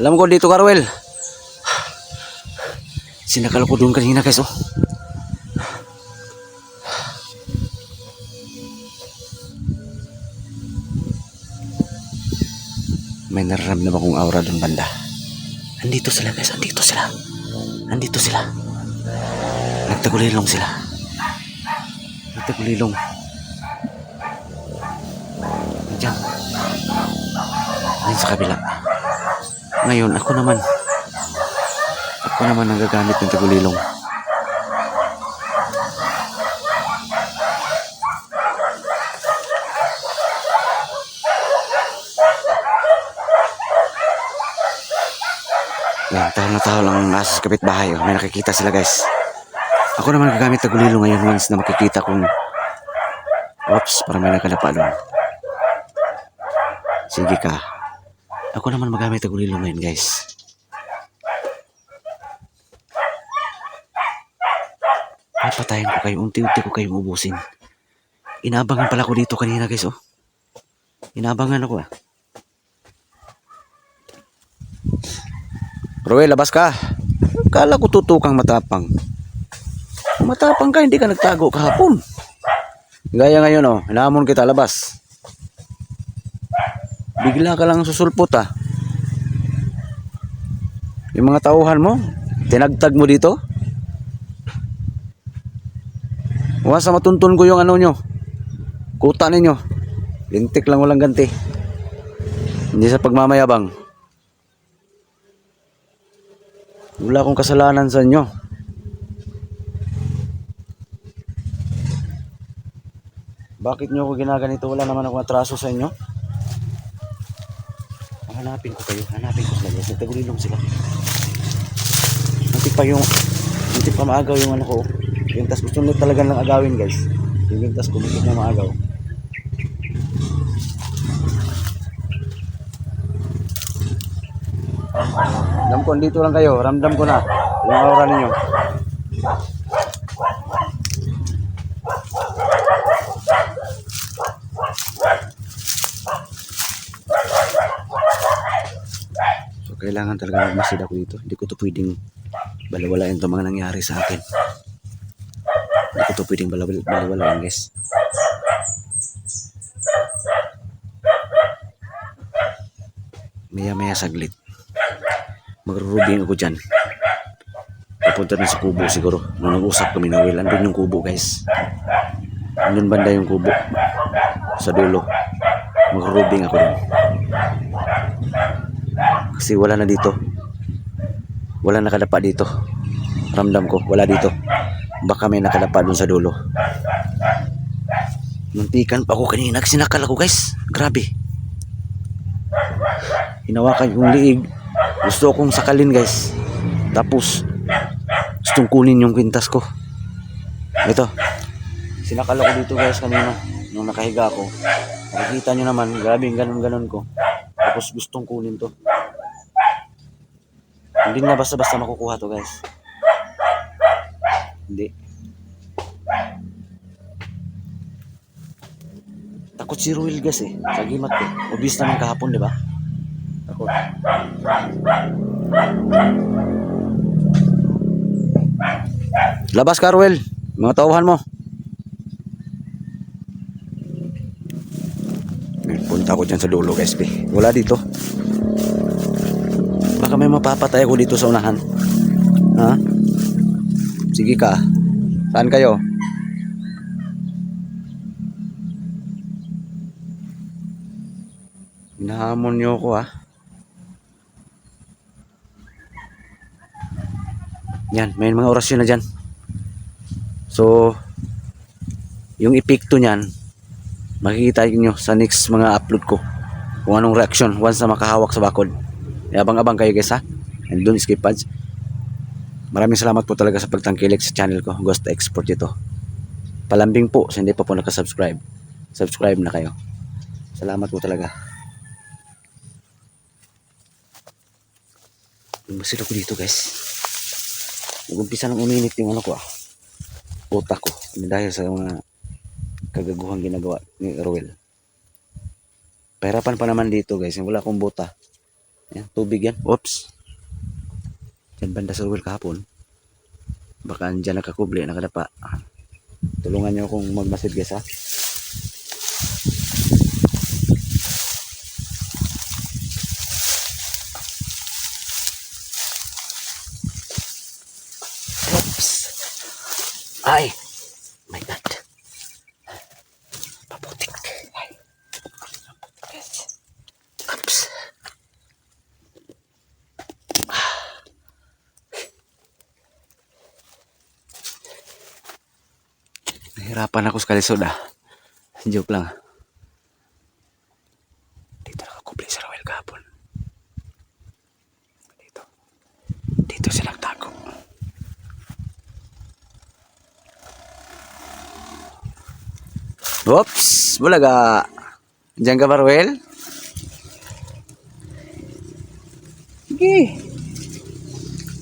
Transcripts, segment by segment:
Alam ko dito, Carwell. Sinakal ko doon kanina, guys, oh. May nararamdaman akong aura doon banda. Andito sila, guys. Andito sila. Andito sila. Nagtagulilong sila. Nagtagulilong. Diyan. Diyan sa kabila. Ngayon, ako naman ang gagamit ng tagulilong. Yan, tahol na tahol ang nasa sa kapitbahay. Oh. May nakikita sila, guys. Ako naman gagamit ng tagulilong ngayon once na makikita kong para may nakalapa doon. Sige ka. Ako naman magamit ng tagulilong ngayon, guys. Papatayin ko kayo. Unti-unti ko kayong ubusin. Inaabangan pala ko dito kanina, guys, oh. Inaabangan ako, ah. Roel, labas ka. Kala ko tutukang matapang. Matapang ka, hindi ka nagtago kahapon. Gaya ngayon, oh, hinamon kita, labas. Bigla ka lang susulpot, ah. Yung mga tauhan mo, tinagtag mo dito. Huwag sa matuntun ko yung ano nyo. Kuta ninyo. Lintik lang, walang ganti. Hindi sa pagmamayabang. Wala akong kasalanan sa inyo. Bakit nyo ako ginaganito? Wala naman akong atraso sa inyo. Hanapin ko kayo. Hanapin ko sila. Nagtagulilong sila. Nanti pa maagaw yung ano ko. Yung tas gusto nyo talaga lang agawin, guys. Yung tas kumikit na maagaw. Ramdam ko, dito lang kayo. Ramdam ko na yung aura ninyo. So kailangan talaga magmasid ako dito. Hindi ko to pwedeng balawalain itong mga nangyari sa akin. Hindi ko to pwedeng balawalain, guys. Maya saglit. Magrurubing ako dyan. Papunta na sa kubo siguro. Nung nag-usap kami na Will, andun yung kubo, guys. Andun banda yung kubo. Sa dulo. Magrurubing ako dun. Kasi wala na dito. Wala nakadapa dito. Ramdam ko, wala dito. Baka may nakadapa dun sa dulo. Muntikan pa ako kanina. Sinakal ako, guys. Grabe. Hinawakan yung liig. Gusto akong sakalin, guys. Tapos gustong kunin yung kwintas ko. Ito. Sinakal ako dito, guys, kanina. Nung nakahiga ako. Nakikita nyo naman. Grabe yung ganon ko. Tapos gustong kunin to. Hindi na basta-basta makukuha to, guys. Hindi. Takot si Ruel, guys, eh. Sa gimat ko. Obvious naman kahapon, di ba? Takot. Labas ka, Ruel. Mga tauhan mo. Punta ko dyan sa dulo, guys. Wala dito. Baka may mapapatay ako dito sa unahan. Ha? Sige ka. Saan kayo? Hinahamon niyo ako, ha? Yan, may mga orasyon na dyan. So, yung epekto niyan, makikita nyo sa next mga upload ko. Kung anong reaction once na makahawak sa bakod. Abang-abang kayo, guys, ha? And don't skip ads. Maraming salamat po talaga sa pagtangkilik sa channel ko, Ghost Export ito. Palambing po sa hindi pa po nakasubscribe. Subscribe na kayo. Salamat po talaga. Masil ako dito, guys. Nag-umpisa nang uminit yung ano ko, utak ko. Dahil sa mga kagaguhang ginagawa ni Roel. Pahirapan pa naman dito, guys. Wala akong buta. Yan, tubig yan. Oops. Diyan banda sa Ruel kahapon. Baka andyan nakakubli, nakadapa. Tulungan nyo akong magmasid guys ha. Oops. Ay. My God. Paputik. Ay. Oops. Nahirapan ako sa kalisod ah. Joke lang. Dito nakakubli sa Ruel kahapon. Dito. Dito siya nagtago. Oops! Bulaga! Diyan ka ba, Ruel? Sige.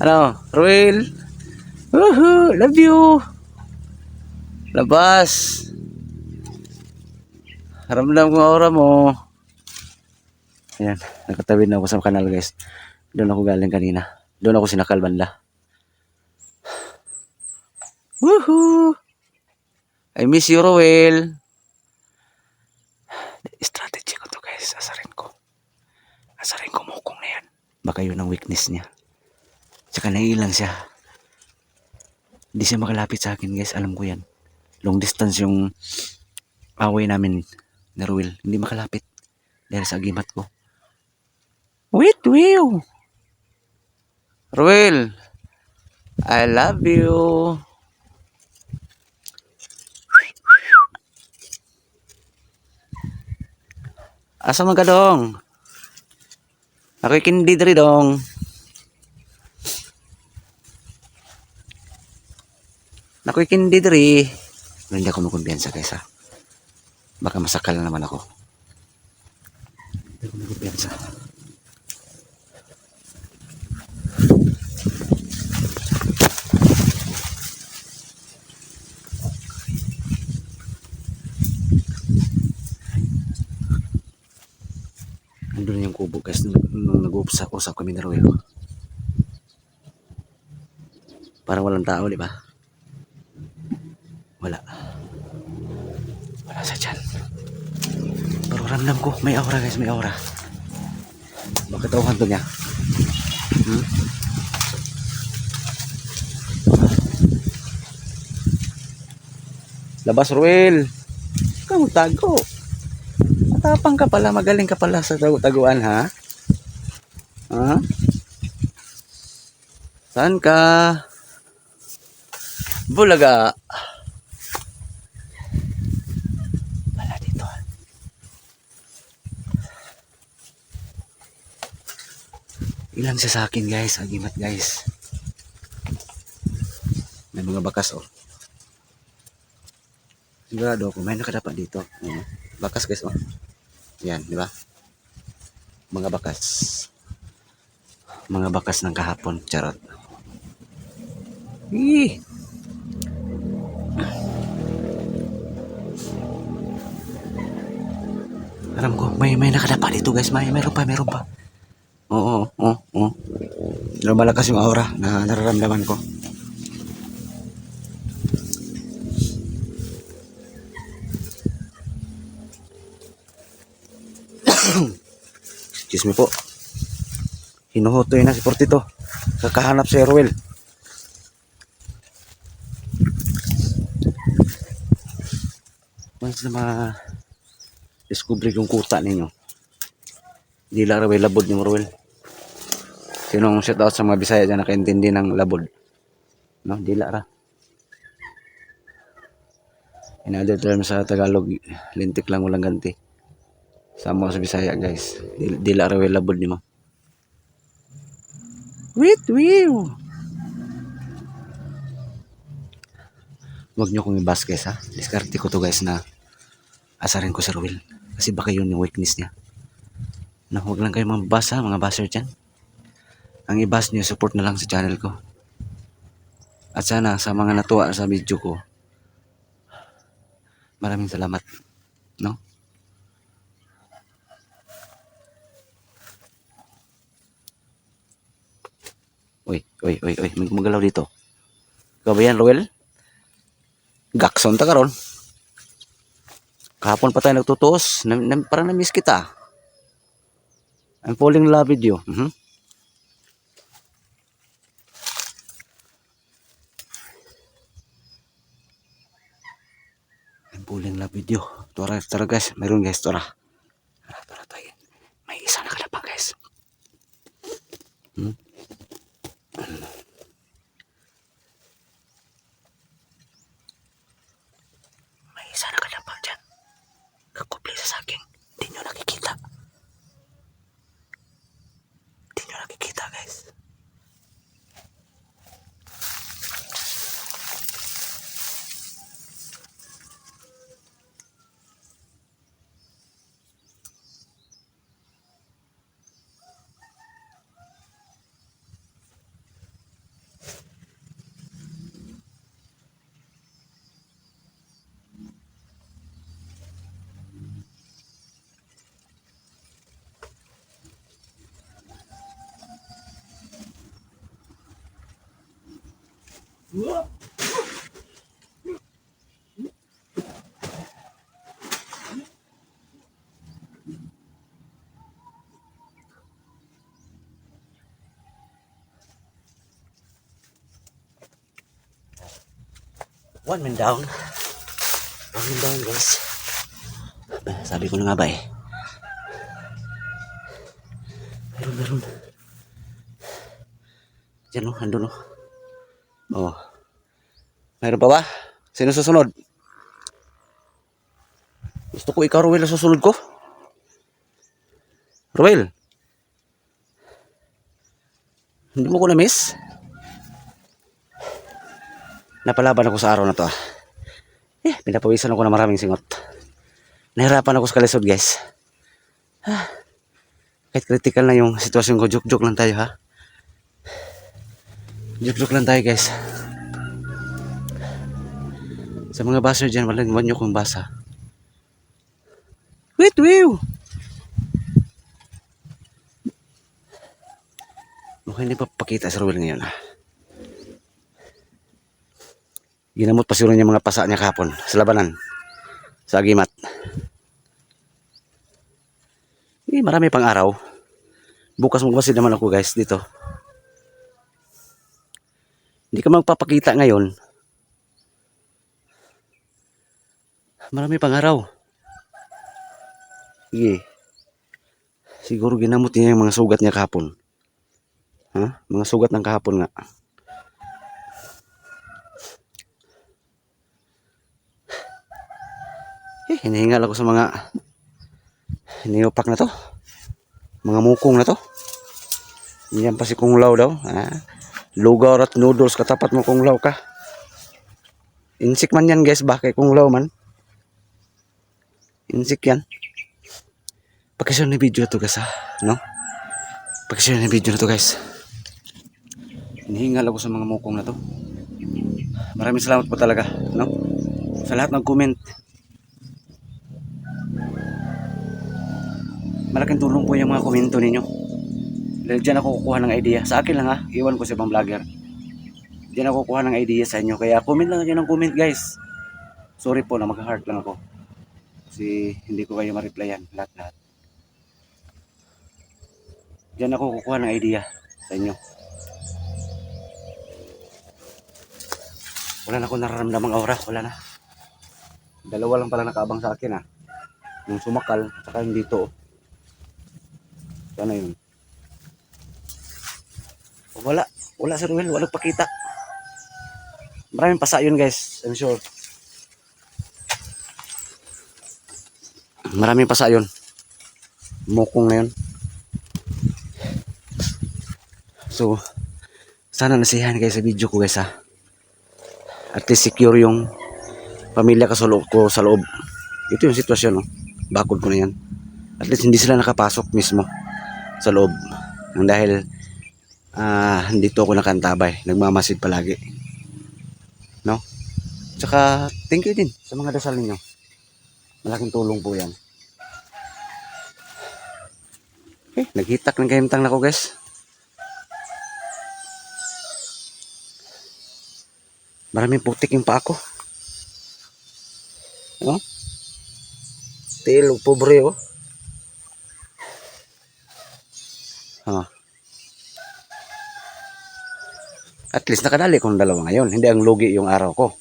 Ano? Ruel? Woohoo! Love you! Labas! Ramdam ko ang aura mo. Ayan, nakatabi na ako sa kanal guys. Doon ako galing kanina. Doon ako sinakal banda. Woohoo! I miss you, Ruel. Strategy ko to guys. Asarin ko. Asarin ko mukong na yan. Baka yun ang weakness niya. Tsaka naiilang siya. Hindi siya makalapit sa akin guys. Alam ko yan. Long distance yung away namin ni Ruel. Hindi makalapit. Dahil sa agimat ko. Wait, Will. Ruel. I love you. Asa man ka dong? Ako'y kindi diri dong. Ako'y kindi diri. Hindi ako makumpiyansa guys ha. Baka masakal na naman ako. Hindi ako makumpiyansa. Nandun yung kubo guys nung nag-uusap kami ni Ruel. Parang walang tao, di ba? Wala. Wala sa dyan. Pero ramdam ko, may aura guys, may aura. Bakit ako kanto niya? Hmm? Labas, Ruel. Ikaw tago. Matapang ka pala, magaling ka pala sa taguan ha? Ha? Saan ka? Bulaga. Wala dito. Ilang siya sa akin guys, agimat guys. May mga bakas oh. Sigurado ako, may nakadapat dito. Bakas guys oh. Yan, di ba? Mga bakas. Mga bakas ng kahapon, charot. Ih! Alam ko, may nakadapa dito guys. Meron pa. Oo. Lumalakas yung aura na nararamdaman ko. Excuse me po. Hinuhutoy na si Portito. Kakahanap si Ruel. Once na ma-discover yung kuta ninyo. Hindi lang Ruel, labod yung Ruel. Sinong shout out sa mga Bisaya dyan nakaintindi ng labod? No, dila ra. In other terms sa Tagalog, lintik lang walang ganti. Sama sa Bisaya guys. Dila ra Ruel labod ni mo. Wait, Will. Huwag nyo kong i-bash guys ha. Diskarte ko to guys na asarin ko sa Ruel. Kasi baka yun yung weakness niya. Na huwag lang kayo mabasa mga basher dyan. Ang i-bash nyo, support na lang sa channel ko. At sana sa mga natuwa sa video ko, maraming salamat. No? Uy. May gumagalaw dito. Ikaw ba yan, Roel? Gakson ta karon. Kahapon pa tayo nagtutuos. Parang na-miss kita. I'm falling in love with you. I'm falling in love with you. Tara guys. Mayroon guys, tara. Tara tayo. May isa na kalapang guys. May isa na kalapang dyan. Kakupli sa saging. Hindi nyo nakikita. Hindi nyo nakikita guys. One man down. One man down guys. Sabi ko na nga ba eh. Meron. Diyan o, andun o. Oh. Meron pa ba? Sino susunod? Gusto ko ikaw, Ruel, ang susunod ko. Ruel. Hindi mo ko na-miss? Napalaban ako sa araw na to. Pinapawisan ako na maraming singot. Nahirapan ako sa kalisod guys. Kahit critical na yung sitwasyon ko, joke lang tayo ha. Joke lang tayo guys. Sa mga baser dyan, wala nyo kong basa. Wait. Mukhang hindi pa pakita si Ruel ngayon ha. Ginamot pa siguro niya mga pasa niya kahapon sa labanan. Sa agimat. Marami pang araw. Bukas magbasid naman ako guys dito. Hindi ka magpapakita ngayon. Marami pang araw. Siguro ginamot niya yung mga sugat niya kahapon. Mga sugat ng kahapon nga. Hinihingal ako sa mga hiniupak na to. Mga mukong na to. Yan pa si Kung Lao daw. Lugaw at noodles katapat mo Kung Lao ka. Insik man yan guys. Bakit Kung Lao man? Insik yan. Pakishare na video na to guys no? Pakishare na video na to guys. Hinihingal ako sa mga mukong na to. Maraming salamat po talaga no? Sa lahat ng comment. Malaking tulong po yung mga komento ninyo. Dahil dyan ako kukuha ng idea. Sa akin lang iwan ko sa ibang vlogger. Dyan ako kukuha ng idea sa inyo. Kaya comment lang dyan ng comment guys. Sorry po na mag-heart lang ako. Kasi hindi ko kayo ma-replyan lahat. Dyan ako kukuha ng idea sa inyo. Wala na akong nararamdamang aura. Wala na. Dalawa lang pala nakaabang sa akin yung sumakal at saka yung dito ano yun? Wala si Ruel, walang pakita. Maraming pasa yun guys, I'm sure. Maraming pasa yun. Mukong na yun. So, sana nasiyahan kayo sa video ko guys At least secure yung pamilya ko sa loob. Ito yung sitwasyon Bakod ko na yan. At least hindi sila nakapasok mismo sa loob dahil dito ako nakantabay, nagmamasid palagi no. Tsaka thank you din sa mga dasal ninyo, malaking tulong po yan. Naghitak ng kayimtang na ko guys. Maraming putik yung paa ko. Oh, tiil o pobre oh. Ah, at least nakadali kong dalawa ngayon. Hindi ang lugi yung araw ko.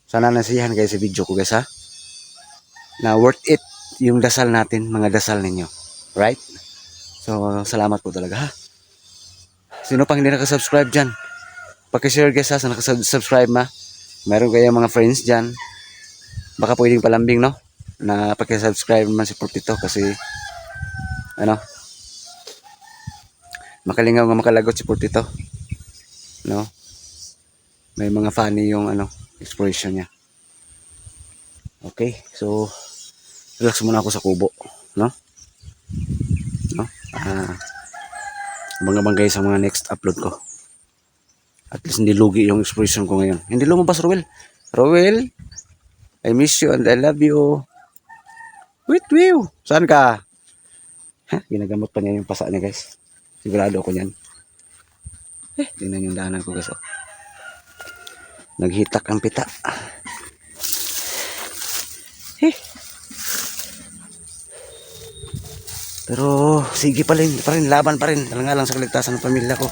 Sana nasiyahan kayo sa video ko guys ha. Na worth it yung dasal natin, mga dasal ninyo. Right? So, salamat po talaga ha. Sino pang hindi nakasubscribe dyan? Pakishare guys ha sa nakasubscribe ma. Mayroon kayong mga friends dyan. Baka pwedeng palambing no? Na pakisubscribe man si Portito kasi ano, makalingaw nga makalagot si Portito. No? May mga funny yung ano, expression niya. Okay, so relax muna ako sa kubo, no? No? Bangga-banggay sa mga next upload ko. At least hindi lugi yung expression ko ngayon. Hindi lumabas, Roel. Roel, I miss you and I love you. Wait, wiw. Saan ka? Ha? Ginagamot pa niya yung pasa niya, guys. Sigurado ako niyan. Tingnan yung daanan ko, guys. Oh. Naghitak ang pita. Pero sige pa rin, laban pa rin. Talaga lang sa kaligtasan ng pamilya ko.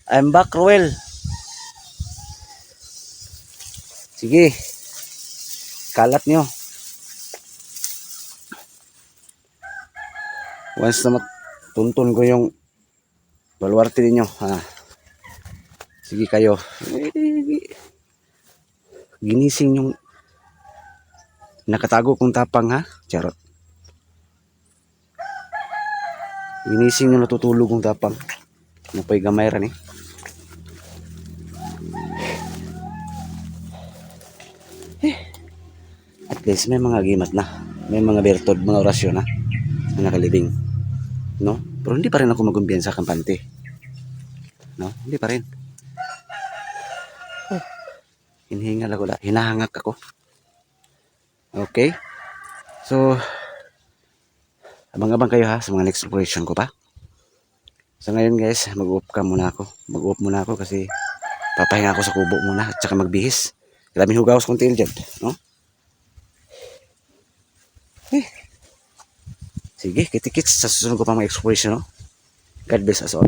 I'm back, Roel. Sige. Kalat nyo. Once na matuntun ko yung baluarte ninyo. Ha. Sige kayo. Ginising yung nakatago kong tapang ha. Charot. Ginising yung natutulog kong tapang. Napay gamay rin eh. At least may mga gimat na. May mga bertod, mga orasyon na. Na nakalibing. No? Pero hindi pa rin ako magumbiyansa sa kampante. No? Hindi pa rin. Hinihingal ako lang. Hinahangak ako. Okay? So, abang-abang kayo ha sa mga next operation ko pa. So ngayon guys, mag-off muna ako kasi papahinga ako sa kubo muna at saka magbihis. Maraming hugawas kong tail dyan. No? Sige, kitikits sa susunod ko pang mga exploration. No? God bless us all.